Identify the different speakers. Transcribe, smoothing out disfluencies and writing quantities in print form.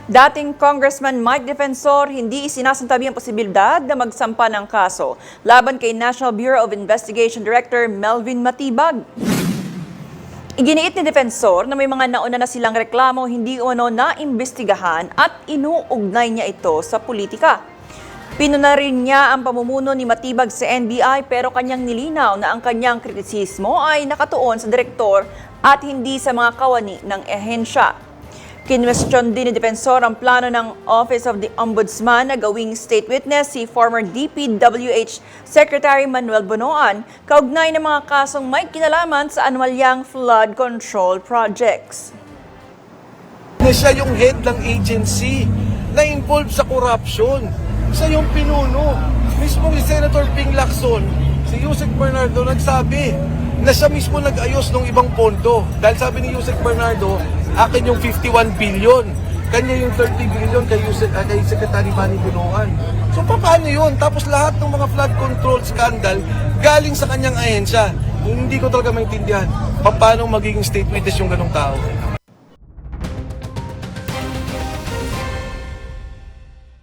Speaker 1: Dating Congressman Mike Defensor hindi isinasantabi ang posibilidad na magsampa ng kaso laban kay National Bureau of Investigation Director Melvin Matibag. Iginiit ni Defensor na may mga nauna na silang reklamo hindi umano naimbestigahan at inuugnay niya ito sa politika. Pinuna rin niya ang pamumuno ni Matibag sa NBI pero kanyang nilinaw na ang kanyang kritisismo ay nakatuon sa direktor at hindi sa mga kawani ng ehensya. Kinwestiyon din ni Defensor ang plano ng Office of the Ombudsman na gawing state witness si former DPWH Secretary Manuel Bonoan kaugnay ng mga kasong may kinalaman sa anomalyang flood control projects.
Speaker 2: Siya yung head ng agency na involved sa corruption. Siya yung pinuno. Mismo si Senator Ping Lacson, si Yusek Bernardo nagsabi na siya mismo nag-ayos ng ibang pondo. Dahil sabi ni Yusek Bernardo, akin yung 51 billion. Kanya yung 30 billion kay Secretary Manny Bunoan. So paano yun? Tapos lahat ng mga flood control scandal galing sa kanyang ahensya. Hindi ko talaga maintindihan paano magiging state witness yung ganong tao.